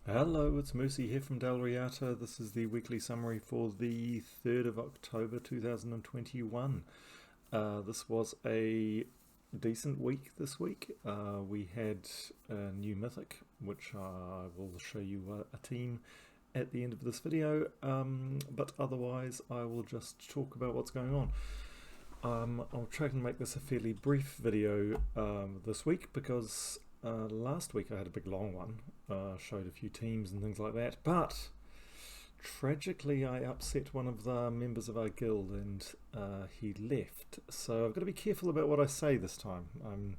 Hello, it's Mercy here from Dal Riata. This is the weekly summary for the 3rd of October 2021. This was a decent week this week. We had a new mythic, which I will show you a team at the end of this video, but otherwise I will just talk about what's going on. I'll try and make this a fairly brief video this week because last week I had a big long one, showed a few teams and things like that, but tragically I upset one of the members of our guild and he left, so I've got to be careful about what I say this time. I'm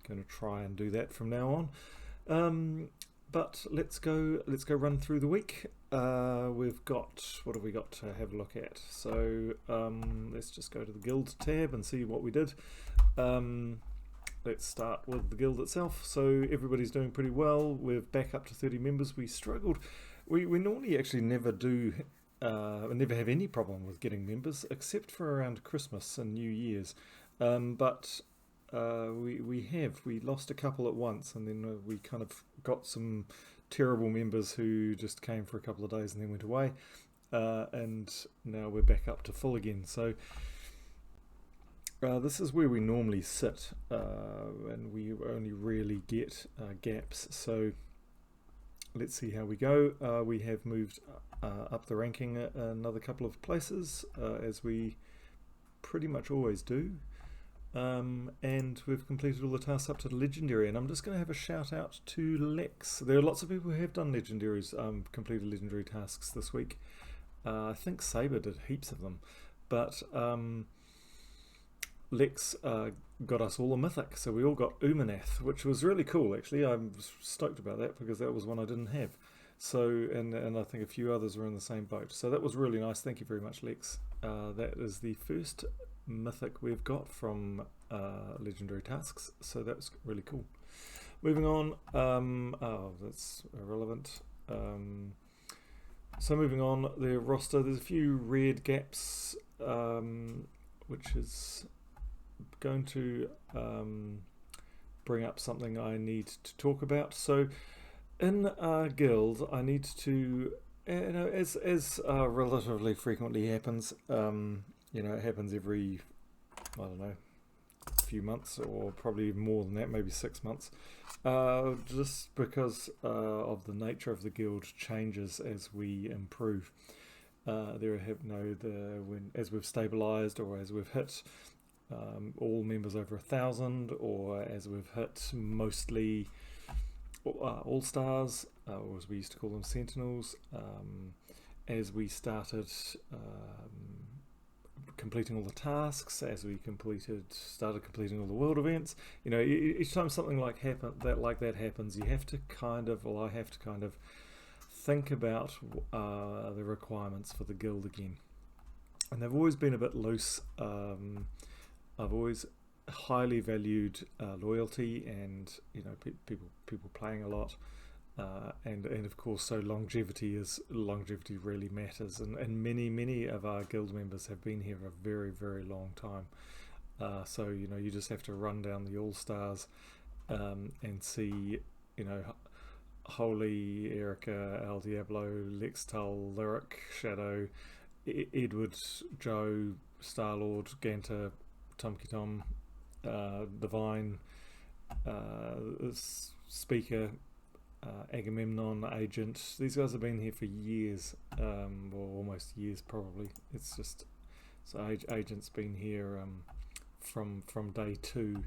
going to try and do that from now on. But let's go run through the week. We've got, what have we got to have a look at? So let's just go to the guild tab and see what we did. Let's start with the guild itself. So everybody's doing pretty well. We're back up to 30 members. We struggled. We normally actually never do, never have any problem with getting members, except for around Christmas and New Year's. But we lost a couple at once, and then we kind of got some terrible members who just came for a couple of days and then went away. And now we're back up to full again. So this is where we normally sit, and we only really get gaps. So let's see how we go. We have moved up the ranking another couple of places, as we pretty much always do. And we've completed all the tasks up to the legendary, and I'm just going to have a shout out to Lex. There are lots of people who have done legendaries, completed legendary tasks this week. I think Saber did heaps of them, but Lex got us all a mythic, so we all got Umanath, which was really cool actually. I'm stoked about that because that was one I didn't have. So, and I think a few others were in the same boat. So that was really nice. Thank you very much, Lex. That is the first mythic we've got from legendary tasks, so that's really cool. Moving on. Oh, that's irrelevant. So moving on, the roster, there's a few red gaps, which is going to bring up something I need to talk about. So in our guild, I need to, as relatively frequently happens, it happens every, I don't know, few months, or probably more than that, maybe 6 months, just because of the nature of the guild changes as we improve. As we've stabilized, or as we've hit all members over 1,000, or as we've hit mostly all stars, or as we used to call them, sentinels, as we started completing all the tasks, as we started completing all the world events. Each time something like that happens, you have to I have to kind of think about the requirements for the guild again, and they've always been a bit loose. I've always highly valued loyalty, and people playing a lot, and of course, so longevity really matters, and many of our guild members have been here a very, very long time. So you just have to run down the all stars and see Holy, Erica, El Diablo, Lextal, Lyric, Shadow, Edward, Joe, Star-Lord, Ganta, Tumki Tom, Divine, Speaker, Agamemnon, Agent. These guys have been here for years, or almost years probably. It's just, so Agent's been here from day 2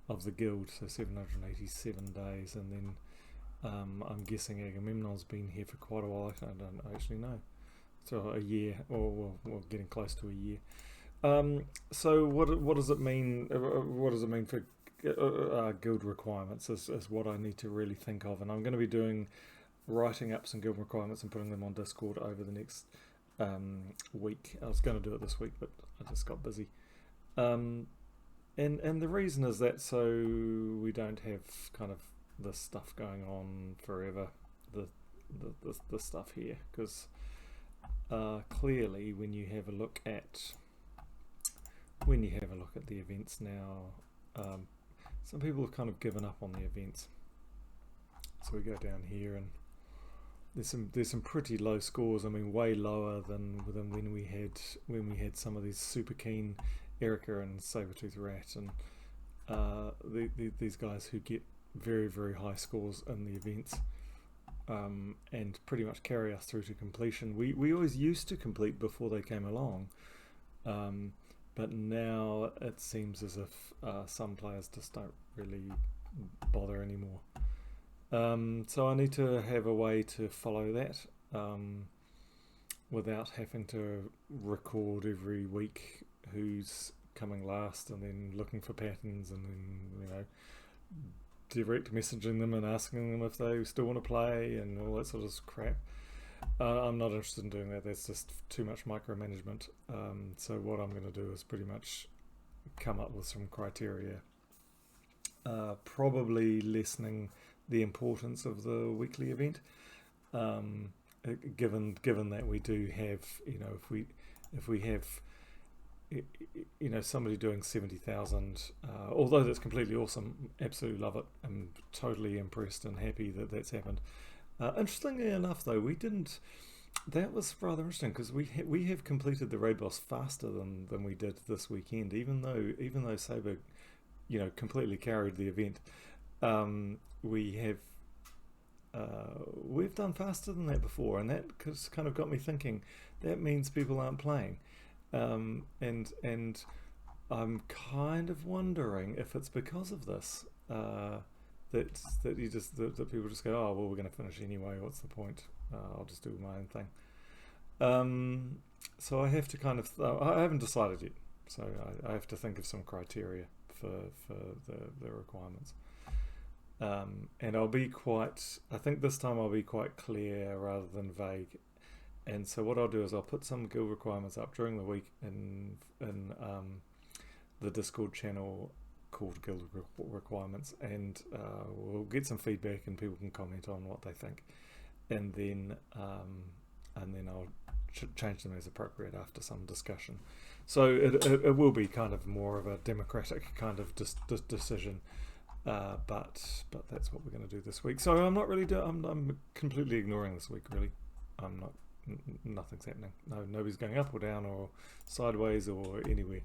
of the guild, so 787 days, and then I'm guessing Agamemnon's been here for quite a while. I don't actually know. So a year, or getting close to a year. So what does it mean? What does it mean for guild requirements? Is what I need to really think of, and I'm going to be writing up some guild requirements and putting them on Discord over the next week. I was going to do it this week, but I just got busy. And the reason is that so we don't have kind of this stuff going on forever. The stuff here, because clearly when you have a look at the events now, some people have kind of given up on the events. So we go down here, and there's some pretty low scores. I mean, way lower than when we had some of these super keen Erica and Sabertooth Rat and these guys who get very, very high scores in the events, and pretty much carry us through to completion. We always used to complete before they came along, but now it seems as if some players just don't really bother anymore. So I need to have a way to follow that without having to record every week who's coming last and then looking for patterns and then direct messaging them and asking them if they still want to play and all that sort of crap. I'm not interested in doing that. That's just too much micromanagement. So what I'm going to do is pretty much come up with some criteria, probably lessening the importance of the weekly event, given that we do have, if we have somebody doing 70,000, although that's completely awesome, absolutely love it. I'm totally impressed and happy that that's happened. Interestingly enough, though, we didn't. That was rather interesting because we have completed the raid boss faster than we did this weekend, even though Saber, completely carried the event. We've done faster than that before, and that kind of got me thinking. That means people aren't playing. And I'm kind of wondering if it's because of this, that people just go, oh well, we're going to finish anyway. What's the point? I'll just do my own thing. So I have to I haven't decided yet. So I have to think of some criteria for the requirements. And I think this time I'll be quite clear rather than vague. And so what I'll do is I'll put some guild requirements up during the week in the Discord channel called Guild Requirements, and we'll get some feedback and people can comment on what they think, and then I'll change them as appropriate after some discussion. So it will be kind of more of a democratic kind of decision, but that's what we're going to do this week. So I'm not really I'm completely ignoring this week. Really, I'm not. Nothing's happening. Nobody's going up or down or sideways or anywhere,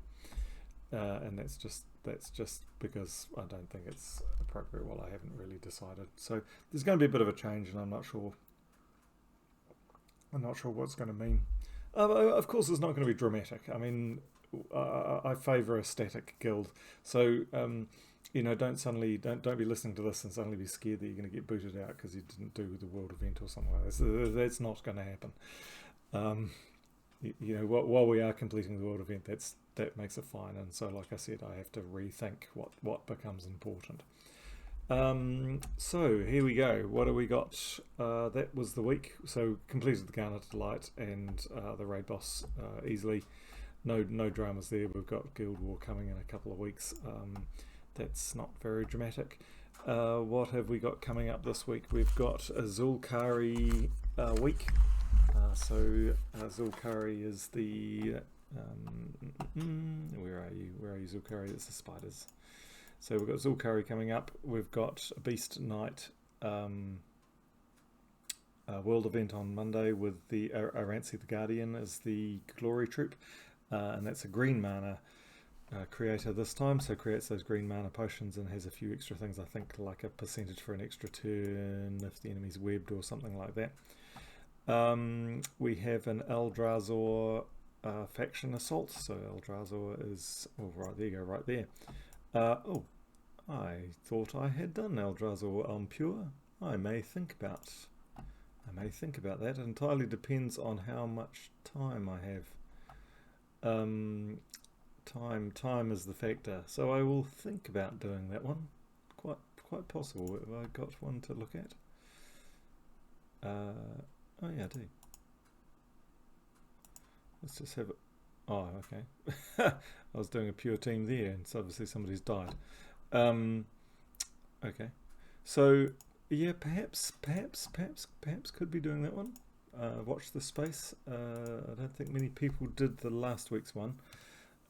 and that's just because I don't think it's appropriate. Well, I haven't really decided. So there's going to be a bit of a change, and I'm not sure what it's going to mean. Of course, it's not going to be dramatic. I mean, I favour a static guild, so don't be listening to this and suddenly be scared that you're going to get booted out because you didn't do the world event or something like that. That's not going to happen. While we are completing the world event, that makes it fine. And so, like I said, I have to rethink what becomes important. So here we go. What have we got? That was the week. So completed the Garnet Delight and the raid boss easily. No dramas there. We've got Guild War coming in a couple of weeks. That's not very dramatic. What have we got coming up this week? We've got a Zul'Kari week. So Zul'Kari is the where are you Zul'Kari? It's the spiders. So we've got Zul'Kari coming up. We've got a Beast Night world event on Monday with the Aranci the Guardian as the glory troop, and that's a green mana creator this time, so creates those green mana potions and has a few extra things, I think like a percentage for an extra turn if the enemy's webbed or something like that. We have an Eldrazi faction assault, so Eldrazi is right there you go, right there. I thought I had done Eldrazi on pure. I may think about that. It entirely depends on how much time I have. Time is the factor, so I will think about doing that one. Quite possible. Have I got one to look at? Oh yeah, I do. Let's just have it. Oh, okay. I was doing a pure team there, and so obviously somebody's died. Okay. So yeah, perhaps could be doing that one. Watch the space. I don't think many people did the last week's one.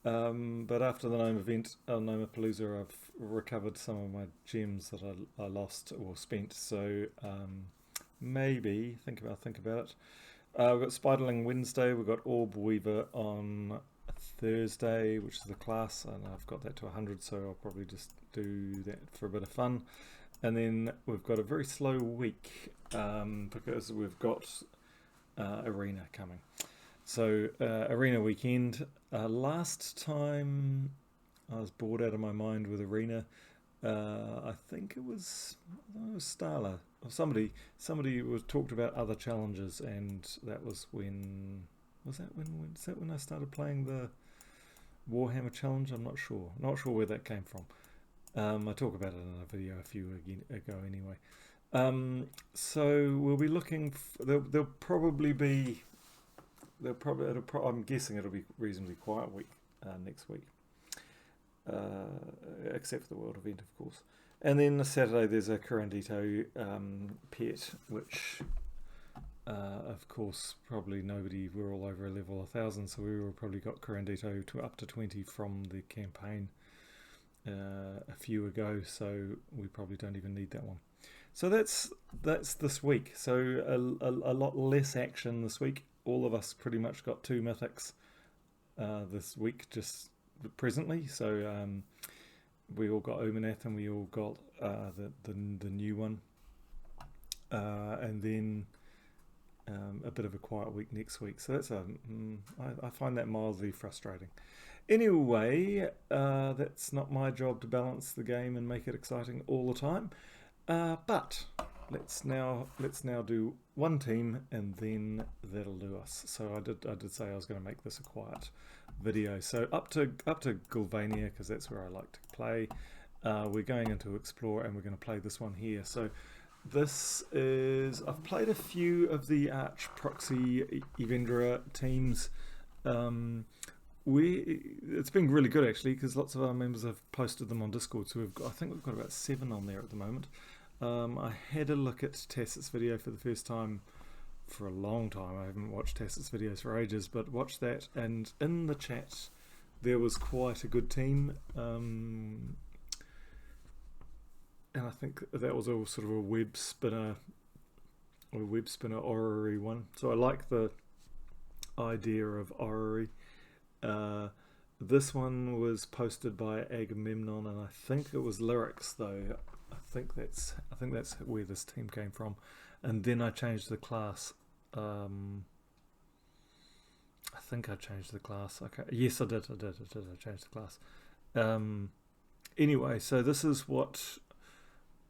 But after the Gnome event, Gnomapalooza, I've recovered some of my gems that I lost or spent, so maybe. Think about it. We've got Spiderling Wednesday. We've got Orb Weaver on Thursday, which is the class, and I've got that to 100, so I'll probably just do that for a bit of fun. And then we've got a very slow week because we've got Arena coming. So Arena weekend. Last time I was bored out of my mind with Arena. I think it was Starla or somebody was talked about other challenges, and that was when is that when I started playing the Warhammer challenge? I'm not sure where that came from. I talk about it in a video a few ago anyway. So we'll be looking. There'll probably be. I'm guessing it'll be reasonably quiet week next week. Except for the world event, of course. And then Saturday there's a Curandito pet, which of course probably we're all over a level 1000, so we probably got Curandito to up to 20 from the campaign a few ago, so we probably don't even need that one. So that's this week. So a lot less action this week. All of us pretty much got 2 mythics this week, just presently. So we all got Omenath, and we all got the new one, and then a bit of a quiet week next week. So that's I find that mildly frustrating. Anyway, that's not my job to balance the game and make it exciting all the time. But let's now do one team, and then that'll do us. So I did say I was going to make this a quiet video. So up to Gulvania, because that's where I like to play. We're going into Explore, and we're going to play this one here. So this is, I've played a few of the Arch Proxy Evendra teams. It's been really good actually, because lots of our members have posted them on Discord. So I think we've got about 7 on there at the moment. I had a look at Tacit's video for the first time for a long time. I haven't watched Tacit's videos for ages, but watched that, and in the chat there was quite a good team, and I think that was all sort of a web spinner orrery one. So I like the idea of orrery. This one was posted by Agamemnon, and I think it was Lyrics though. I think that's where this team came from. And then I changed the class. I think I changed the class. Okay. Yes, I did. I changed the class. Anyway, so this is what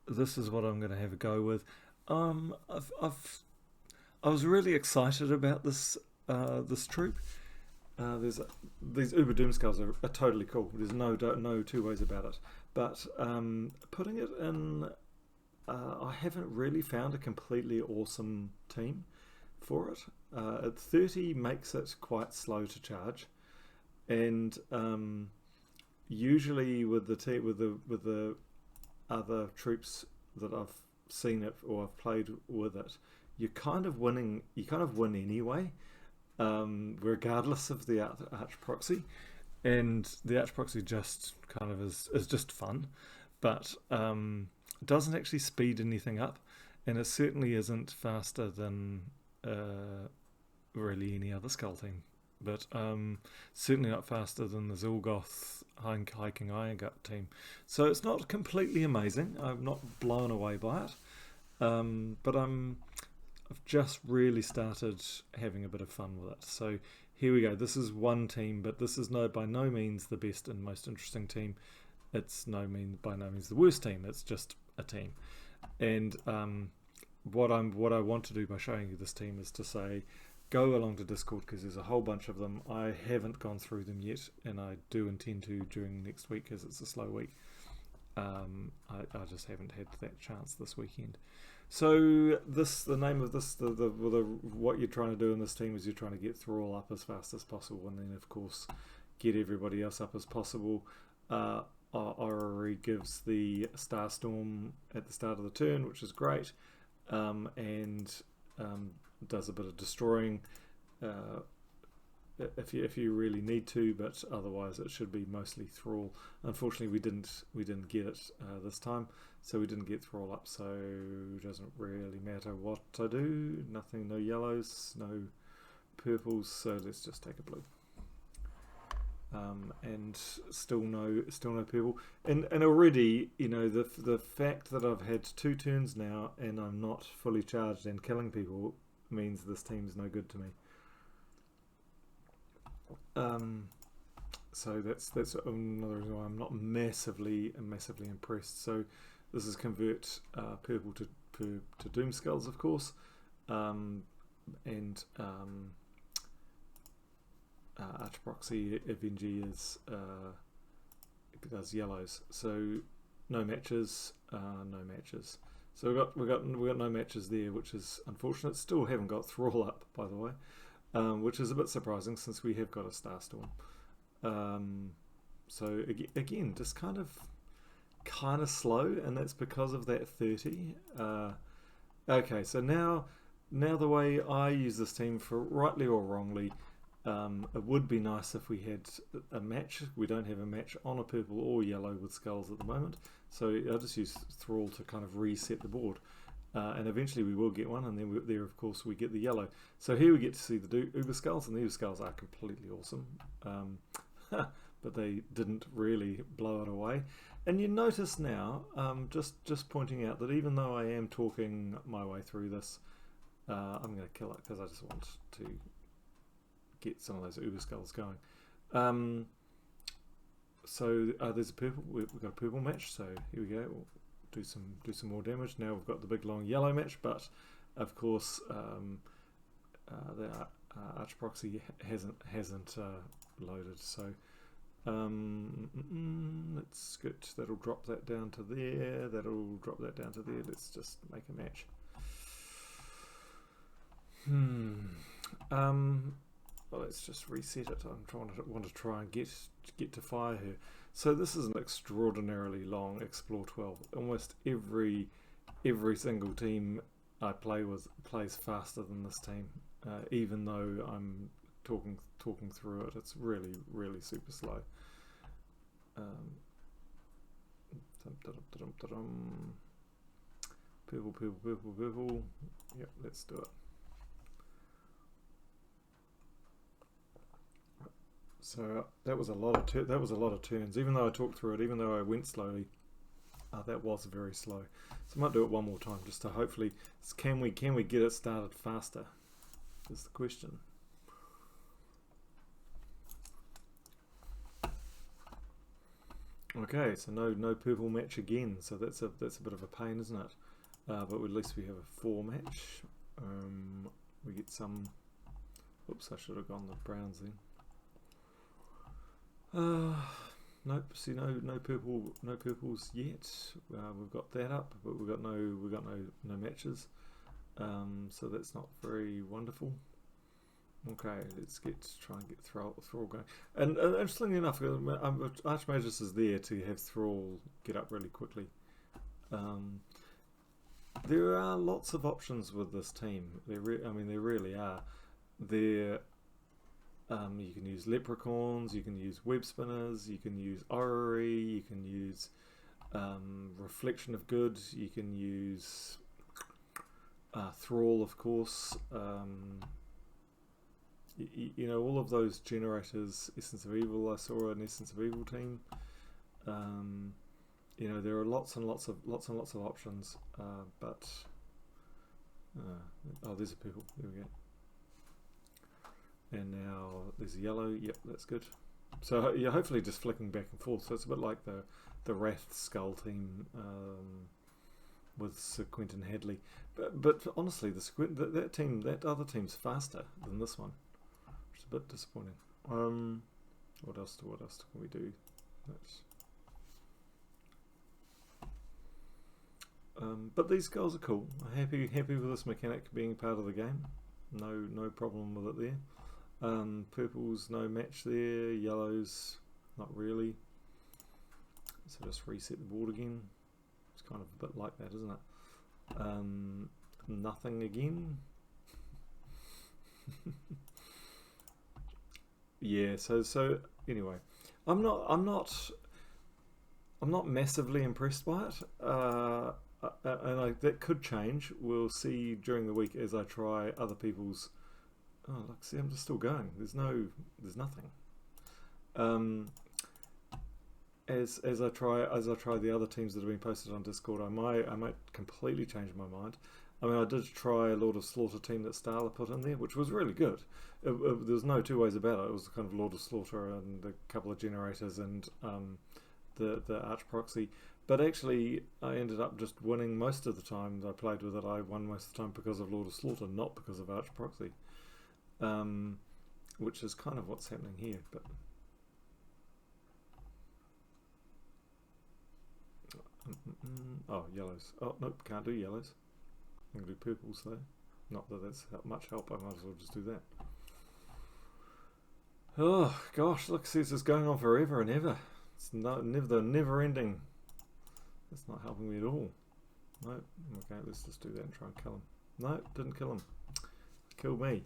I'm going to have a go with. I was really excited about this troop. These Uber Doomskulls are totally cool. There's no two ways about it. But putting it in, I haven't really found a completely awesome team for it. At 30 makes it quite slow to charge, and usually with the other troops that I've seen it or I've played with it, you kind of win anyway. Regardless of the Arch Proxy, and the Arch Proxy just kind of is just fun, but doesn't actually speed anything up, and it certainly isn't faster than really any other Skull team, but certainly not faster than the Zilgoth Hiking Iron Gut team. So it's not completely amazing. I'm not blown away by it, but I've just really started having a bit of fun with it. So here we go. This is one team, but this is by no means the best and most interesting team. It's by no means the worst team. It's just a team. And what I want to do by showing you this team is to say, go along to Discord, because there's a whole bunch of them. I haven't gone through them yet, and I do intend to during next week, because it's a slow week. I just haven't had that chance this weekend. So the name of this, what you're trying to do in this team is you're trying to get Thrall up as fast as possible, and then of course get everybody else up as possible. Orrery gives the Starstorm at the start of the turn, which is great, and does a bit of destroying if you really need to, but otherwise it should be mostly Thrall. Unfortunately, we didn't get it this time, so we didn't get Thrall up. So it doesn't really matter what I do. Nothing, no yellows, no purples. So let's just take a blue. And still no purple. And already, you know, the fact that I've had 2 turns now and I'm not fully charged and killing people means this team's no good to me. So that's another reason why I'm not massively impressed. So this is convert purple to Doom Skulls, of course, and Archproxy Avengy is does yellows. So no matches, no matches. So we got no matches there, which is unfortunate. Still haven't got Thrall up, by the way. Which is a bit surprising since we have got a Starstorm. So again, just kind of slow, and that's because of that 30. Okay, so now the way I use this team, for rightly or wrongly, it would be nice if we had a match. We don't have a match on a purple or yellow with skulls at the moment, so I'll just use Thrall to kind of reset the board. And eventually we will get one, and then there, of course, we get the yellow. So here we get to see the Uber Skulls, and the Uber Skulls are completely awesome. But they didn't really blow it away. And you notice now, just pointing out that even though I am talking my way through this, I'm going to kill it because I just want to get some of those Uber Skulls going. So there's a purple. We've got a purple match, so here we go. We'll do some more damage. Now we've got the big long yellow match, but of course the Archproxy hasn't loaded. So let's get that'll drop that down to there. That'll drop that down to there. Let's just make a match. Well, let's just reset it. Want to try and get to fire her. So this is an extraordinarily long Explore 12. Almost every single team I play with plays faster than this team, even though I'm talking through it. It's really super slow. Purple. Yep, let's do it. So that was a lot of turns. Even though I talked through it, even though I went slowly, that was very slow. So I might do it one more time just to hopefully can we get it started faster? Is the question. Okay, so no purple match again. So that's a bit of a pain, isn't it? But at least we have a 4 match. We get some. Oops, I should have gone the browns then. Nope. See, no purples yet. We've got that up, but we've got no matches. So that's not very wonderful. Okay, let's try and get Thrall going. And interestingly enough, Archmagus is there to have Thrall get up really quickly. There are lots of options with this team. There really are. You can use leprechauns, you can use web spinners, you can use orrery, you can use reflection of good, you can use Thrall, of course. You know, all of those generators. Essence of Evil, I saw an Essence of Evil team. You know, there are lots and lots of options. But oh, there's a purple. There we go. And now there's a yellow. Yep, that's good. So you're hopefully just flicking back and forth. So it's a bit like the Wrath Skull team with Sir Quentin Hadley. But honestly, that other team's faster than this one, which is a bit disappointing. What else can we do? But these skulls are cool. I'm happy with this mechanic being part of the game. No problem with it there. Purples, no match there. Yellows, not really. So just reset the board again. It's kind of a bit like that, isn't it? Nothing again. yeah. So anyway, I'm not I'm not I'm not massively impressed by it. That could change. We'll see during the week as I try other people's. Oh, look, see, I'm just still going. There's nothing. Um, as I try the other teams that have been posted on Discord, I might completely change my mind. I mean, I did try a Lord of Slaughter team that Starla put in there, which was really good. There's no two ways about it. It was kind of Lord of Slaughter and a couple of generators and the Arch Proxy. But actually, I ended up just winning most of the time that I played with it. I won most of the time because of Lord of Slaughter, not because of Arch Proxy, which is kind of what's happening here. But oh, yellows. Oh, nope, can't do yellows. I can do purples though. Not that that's much help. I might as well just do that. Oh gosh, look, see, this is going on forever and ever. It's never ending. That's not helping me at all. No. Okay, let's just do that and try and kill him. No, didn't kill him. Killed me.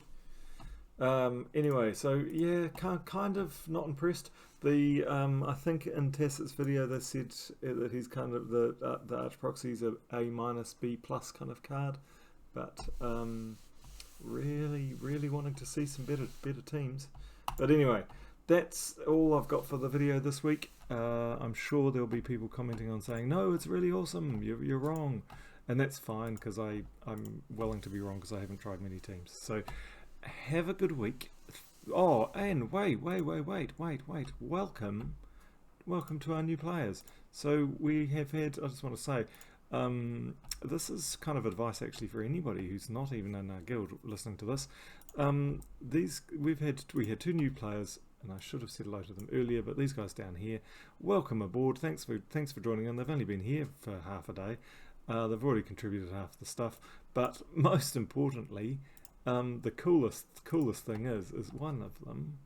Anyway, so yeah, kind of not impressed. I think in Tasset's video they said that he's kind of the Arch Proxy's a minus B plus kind of card, but really wanting to see some better teams. But anyway, that's all I've got for the video this week. I'm sure there'll be people commenting on saying, no, it's really awesome, you're wrong. And that's fine, because I'm willing to be wrong because I haven't tried many teams. So have a good week. Oh, and wait. Welcome to our new players. So we have had, I just want to say, this is kind of advice actually for anybody who's not even in our guild listening to this. We had two new players, and I should have said hello to them earlier, but these guys down here, welcome aboard. Thanks for joining in. They've only been here for half a day. They've already contributed half the stuff, but most importantly, the coolest thing is one of them.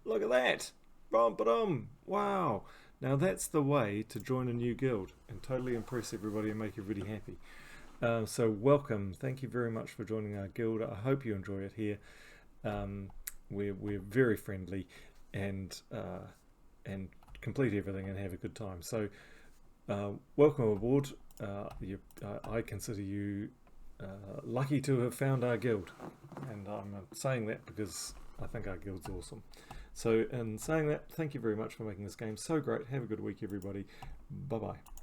Look at that! Wow! Now that's the way to join a new guild and totally impress everybody and make everybody happy. So welcome, thank you very much for joining our guild. I hope you enjoy it here. We're very friendly and complete everything and have a good time. So welcome aboard. I consider you lucky to have found our guild, and I'm saying that because I think our guild's awesome. So in saying that, thank you very much for making this game so great. Have a good week, everybody. Bye bye.